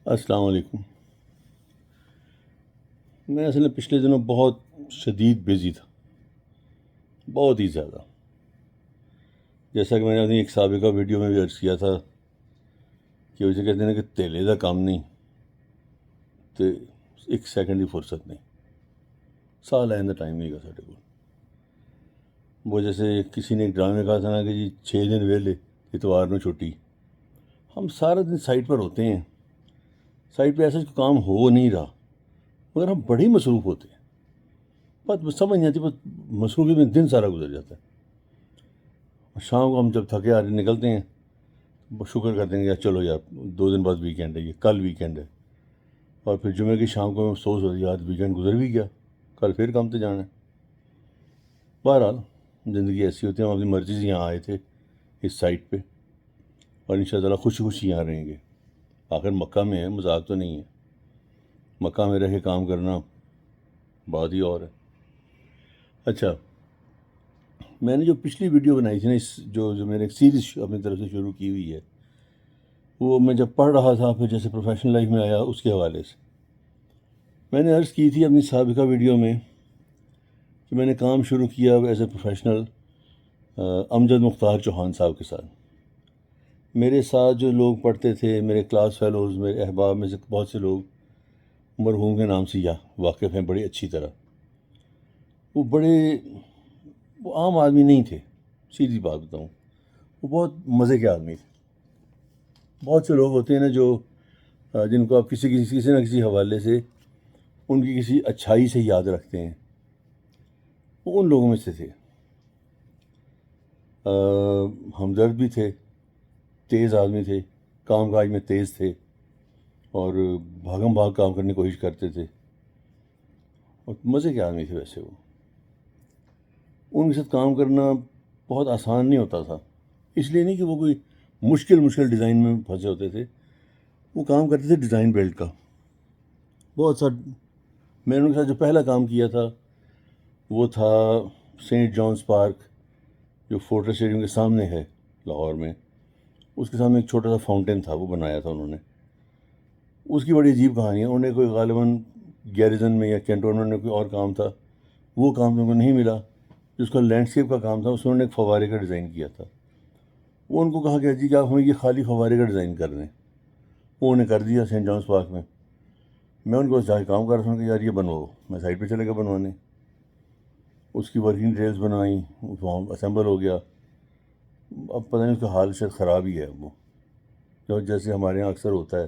السلام علیکم۔ میں اصل میں پچھلے دنوں بہت شدید بزی تھا، بہت ہی زیادہ۔ جیسا کہ میں نے اپنی ایک سابقہ ویڈیو میں بھی عرض کیا تھا کہ اسے کہتے ہیں کہ تیلے دا کام نہیں تو ایک سیکنڈ کی فرصت نہیں، سال آئندہ ٹائم نہیں گا ساڈے کو۔ وہ جیسے کسی نے ایک ڈرامے میں کہا تھا نا کہ جی 6 دن ویلے اتوار میں چھٹی۔ ہم سارا دن سائٹ پر ہوتے ہیں، سائٹ پہ ایسا کوئی کام ہو نہیں رہا، مگر ہم بڑے ہی مصروف ہوتے ہیں، بس سمجھ نہیں آتی، بس مصروفی میں دن سارا گزر جاتا ہے۔ شام کو ہم جب تھکے آ رہے نکلتے ہیں، بس شکر کرتے ہیں کہ یار چلو یار 2 دن بعد ویکینڈ ہے، یہ کل ویکینڈ ہے، اور پھر جمعے کی شام کو افسوس ہوتی ہے یار ویکینڈ گزر بھی گیا، کل پھر کام پہ جانا ہے۔ بہرحال زندگی ایسی ہوتی ہے، ہم اپنی مرضی سے یہاں آئے تھے اس سائٹ پہ، اور ان شاء اللہ خوشی خوشی یہاں رہیں گے۔ آخر مکہ میں ہے، مذاق تو نہیں ہے، مکہ میں رہ کے کام کرنا بات ہی اور ہے۔ اچھا، میں نے جو پچھلی ویڈیو بنائی تھی نا، جو میں نے ایک سیریز اپنی طرف سے شروع کی ہوئی ہے، وہ میں جب پڑھ رہا تھا پھر جیسے پروفیشنل لائف میں آیا اس کے حوالے سے میں نے عرض کی تھی اپنی سابقہ ویڈیو میں کہ میں نے کام شروع کیا ایز اے پروفیشنل امجد مختار چوہان صاحب کے ساتھ۔ میرے ساتھ جو لوگ پڑھتے تھے، میرے کلاس فیلوز، میرے احباب میں سے بہت سے لوگ مرحوم کے نام سے یا واقف ہیں بڑی اچھی طرح۔ وہ عام آدمی نہیں تھے، سیدھی بات بتاؤں، وہ بہت مزے کے آدمی تھے۔ بہت سے لوگ ہوتے ہیں نا جو جن کو آپ کسی نہ کسی حوالے سے ان کی کسی اچھائی سے یاد رکھتے ہیں، وہ ان لوگوں میں سے تھے۔ ہمدرد بھی تھے، تیز آدمی تھے، کام کاج میں تیز تھے، اور بھاگم بھاگ کام کرنے کی کوشش کرتے تھے، اور مزے کے آدمی تھے ویسے وہ۔ ان کے ساتھ کام کرنا بہت آسان نہیں ہوتا تھا، اس لیے نہیں کہ وہ کوئی مشکل ڈیزائن میں پھنسے ہوتے تھے، وہ کام کرتے تھے ڈیزائن بیلٹ کا بہت سا۔ میں نے ان کے ساتھ جو پہلا کام کیا تھا وہ تھا سینٹ جانس پارک، جو فورٹریس اسٹیڈیم کے سامنے ہے لاہور میں، اس کے سامنے ایک چھوٹا سا فاؤنٹین تھا، وہ بنایا تھا انہوں نے۔ اس کی بڑی عجیب کہانی ہے، انہوں نے کوئی غالباً گیریزن میں یا کینٹونمنٹ میں کوئی اور کام تھا، وہ کام ان کو نہیں ملا، جس کا لینڈسکیپ کا کام تھا، اس میں انہوں نے ایک فوارے کا ڈیزائن کیا تھا۔ وہ ان کو کہا گیا جی کہ آپ ہمیں یہ خالی فوارے کا ڈیزائن کر دیں، وہ انہیں کر دیا سینٹ جانس پارک میں۔ میں ان کو جا کے کام کر رہا تھا کہ یار یہ بنواؤ، میں سائٹ پہ چلے گا بنوانے۔ اس کی ورکنگ ڈیٹیلز بنائیں، وہ اسمبل ہو گیا۔ اب پتہ نہیں اس کا حال شاید خراب ہی ہے وہ، جو جیسے ہمارے یہاں اکثر ہوتا ہے۔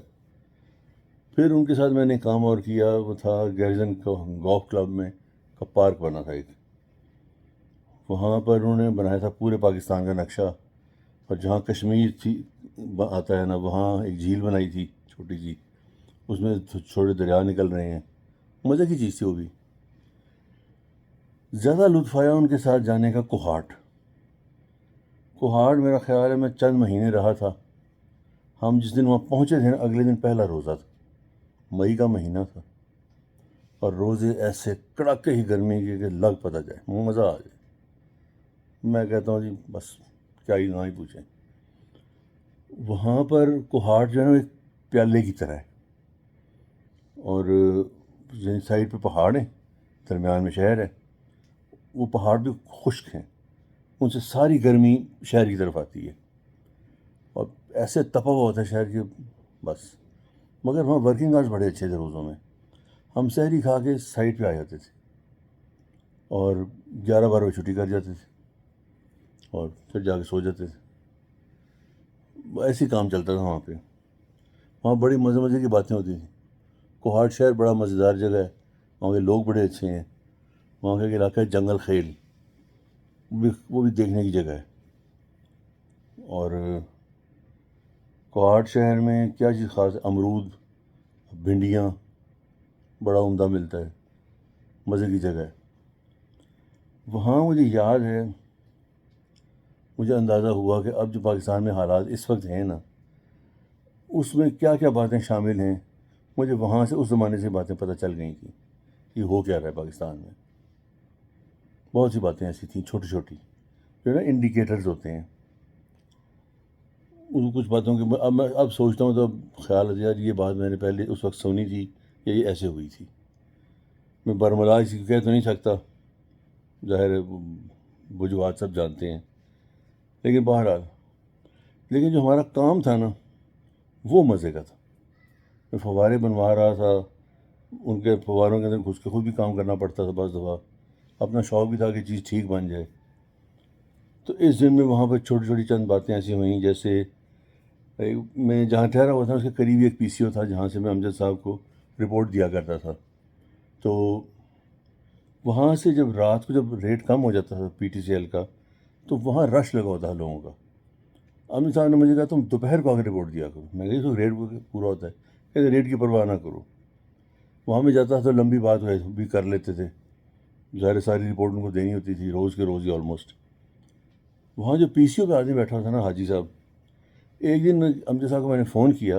پھر ان کے ساتھ میں نے کام اور کیا، وہ تھا گیریزن کا گولف کلب میں کا پارک بنا تھا ایک، وہاں پر انہوں نے بنایا تھا پورے پاکستان کا نقشہ، اور جہاں کشمیر تھی آتا ہے نا، وہاں ایک جھیل بنائی تھی چھوٹی سی، اس میں چھوٹے دریا نکل رہے ہیں، مزے کی چیز تھی وہ بھی۔ زیادہ لطف آیا ان کے ساتھ جانے کا کوہاٹ میرا خیال ہے میں چند مہینے رہا تھا۔ ہم جس دن وہاں پہنچے تھے نا، اگلے دن پہلا روزہ تھا، مئی کا مہینہ تھا، اور روزے ایسے کڑاکے ہی گرمی کے کہ لگ پتہ جائے، مزہ آ جائے۔ میں کہتا ہوں جی بس کیا ہی نہ ہی پوچھیں۔ وہاں پر کوہاٹ جو ہے نا ایک پیالے کی طرح ہے، اور سائڈ پہ پہاڑ ہیں، درمیان میں شہر ہے۔ وہ پہاڑ بھی خشک ہیں، ان سے ساری گرمی شہر کی طرف آتی ہے، اور ایسے تپا ہوا ہوتا ہے شہر کے بس۔ مگر وہاں ورکنگ آورس بڑے اچھے تھے روزوں میں، ہم سحری کھا کے سائٹ پہ آ جاتے تھے، اور 11-12 بجے چھٹی کر جاتے تھے، اور پھر جا کے سو جاتے تھے۔ ایسے ہی کام چلتا تھا وہاں پہ۔ وہاں بڑی مزے کی باتیں ہوتی تھیں۔ کوہاٹ شہر بڑا مزیدار جگہ ہے، وہاں کے لوگ بڑے اچھے ہیں۔ وہاں کا ایک علاقہ ہے جنگل خیل، وہ بھی دیکھنے کی جگہ ہے۔ اور کوہاٹ شہر میں کیا چیز خاص ہے، امرود، بھنڈیاں بڑا عمدہ ملتا ہے، مزے کی جگہ ہے وہاں۔ مجھے یاد ہے، مجھے اندازہ ہوا کہ اب جو پاکستان میں حالات اس وقت ہیں نا، اس میں کیا کیا باتیں شامل ہیں، مجھے وہاں سے اس زمانے سے باتیں پتہ چل گئی تھیں کہ ہو کیا رہا ہے پاکستان میں۔ بہت سی باتیں ایسی تھیں چھوٹی چھوٹی، جو نا انڈیکیٹرز ہوتے ہیں۔ کچھ باتوں کے اب میں اب سوچتا ہوں تو اب خیال آتا ہے یار یہ بات میں نے پہلے اس وقت سنی تھی یا یہ ایسے ہوئی تھی. میں برملا اسی کو کہہ تو نہیں سکتا، ظاہر ہے وجوہات سب جانتے ہیں، لیکن بہرحال لیکن جو ہمارا کام تھا نا وہ مزے کا تھا. میں فوارے بنوا رہا تھا، ان کے فواروں کے اندر گھس کے خود بھی کام کرنا پڑتا تھا بعض دفعہ. اپنا شوق بھی تھا کہ چیز ٹھیک بن جائے. تو اس دن میں وہاں پہ چھوٹی چھوٹی چند باتیں ایسی ہوئیں، جیسے میں جہاں ٹھہرا ہوا تھا اس کے قریب ایک پی سی او تھا جہاں سے میں امجد صاحب کو رپورٹ دیا کرتا تھا. تو وہاں سے جب رات کو جب ریٹ کم ہو جاتا تھا پی ٹی سی ایل کا تو وہاں رش لگا ہوتا تھا لوگوں کا. امجد صاحب نے مجھے کہا تم دوپہر کو آ کے رپورٹ دیا کرو. میں کہا ریٹ پورا ہوتا ہے، کہتے ریٹ کی پرواہ نہ کرو. وہاں میں جاتا تھا تو لمبی بات بھی کر لیتے تھے، ظاہر ساری رپورٹ ان کو دینی ہوتی تھی روز کے روز ہی آلموسٹ. وہاں جو پی سی او پہ آدمی بیٹھا تھا نا حاجی صاحب، ایک دن امجد صاحب کو میں نے فون کیا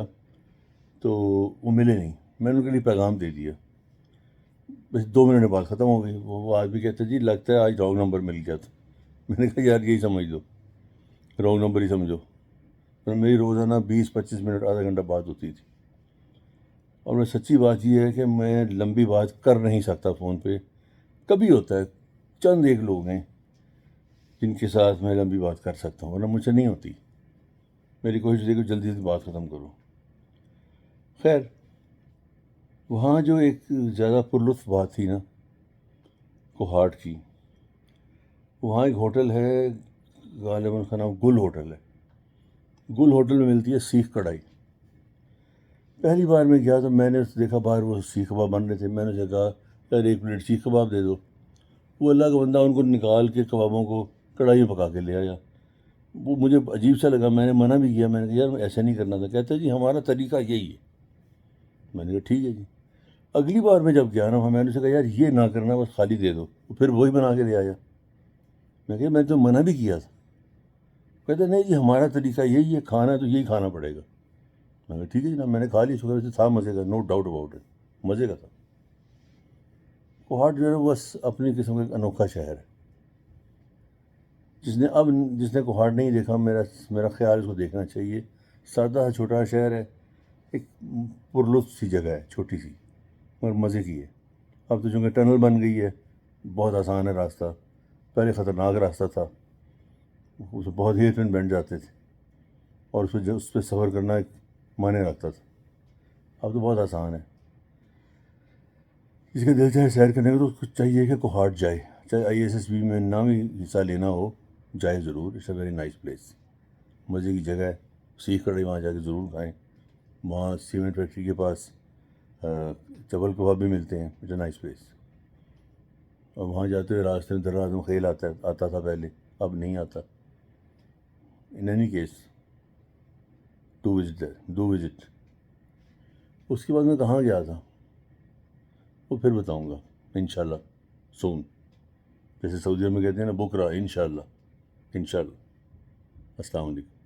تو وہ ملے نہیں. میں نے ان کے لیے پیغام دے دیا، بس 2 منٹ میں بات ختم ہو گئی. وہ آدمی کہتے جی لگتا ہے آج رانگ نمبر مل گیا تھا. میں نے کہا یار یہی سمجھ لو، رانگ نمبر ہی سمجھو. اور میری روزانہ 20-25 منٹ آدھا گھنٹہ بات ہوتی تھی. اور میں سچی بات یہ ہے کہ میں لمبی بات کر نہیں سکتا فون پہ. کبھی ہوتا ہے چند ایک لوگ ہیں جن کے ساتھ میں لمبی بات کر سکتا ہوں، ورنہ مجھ سے نہیں ہوتی. میری کوشش ہے کہ جلدی سے بات ختم کروں. خیر، وہاں جو ایک زیادہ پرلطف بات تھی نا کوہاٹ کی، وہاں ایک ہوٹل ہے غالباً اس کا نام گل ہوٹل ہے. گل ہوٹل میں ملتی ہے سیخ کڑھائی. پہلی بار میں گیا تو میں نے دیکھا باہر وہ سیخ کباب بن رہے تھے. میں نے اسے کہا یار 1 پلیٹ سیخ کباب دے دو. وہ اللہ کا بندہ ان کو نکال کے کبابوں کو کڑھائی میں پکا کے لے آیا. وہ مجھے عجیب سا لگا، میں نے منع بھی کیا. میں نے کہا یار ایسا نہیں کرنا تھا. کہتے جی ہمارا طریقہ یہی ہے. میں نے کہا ٹھیک ہے جی. اگلی بار میں جب گیا نا وہاں، میں نے اسے کہا یار یہ نہ کرنا، بس خالی دے دو. پھر وہی بنا کے لے آیا. میں کہا میں نے تو منع بھی کیا تھا. کہتے نہیں جی ہمارا طریقہ یہی ہے، کھانا ہے تو یہی کھانا پڑے گا. میں کہا ٹھیک ہے جناب. میں نے کھا لی. شکر سے تھا مزے کا، نو ڈاؤٹ اباؤٹ اٹ، مزے کا تھا. کوہاٹ جو ہے بس اپنی قسم کا ایک انوکھا شہر ہے. جس نے کوہاٹ نہیں دیکھا، میرا خیال اس کو دیکھنا چاہیے. سادہ چھوٹا شہر ہے، ایک پرلطف سی جگہ ہے، چھوٹی سی مگر مزے کی ہے. اب تو چونکہ ٹنل بن گئی ہے بہت آسان ہے راستہ. پہلے خطرناک راستہ تھا، اس میں بہت ہیئر پن بینڈ جاتے تھے اور اس پہ سفر کرنا ایک معنی رکھتا تھا. اب تو بہت آسان ہے. جس کا دل چاہے سیر کرنے کا تو اس کو چاہیے کہ کوہاٹ جائے. چاہے آئی ایس ایس بی میں نہ بھی حصہ لینا ہو، جائے ضرور. It's a very nice place, مزے کی جگہ ہے. سیخ کڑھائی وہاں جا کے ضرور کھائیں. وہاں سیمنٹ فیکٹری کے پاس چول کباب بھی ملتے ہیں. It's a nice place. اور وہاں جاتے ہوئے راستے میں درا اعظم خیل آتا تھا پہلے، اب نہیں آتا. In any case do visit. اس کے بعد میں کہاں گیا تھا وہ پھر بتاؤں گا انشاءاللہ سون. جیسے سعودیہ میں کہتے ہیں نا بکرا، انشاءاللہ. السلام علیکم.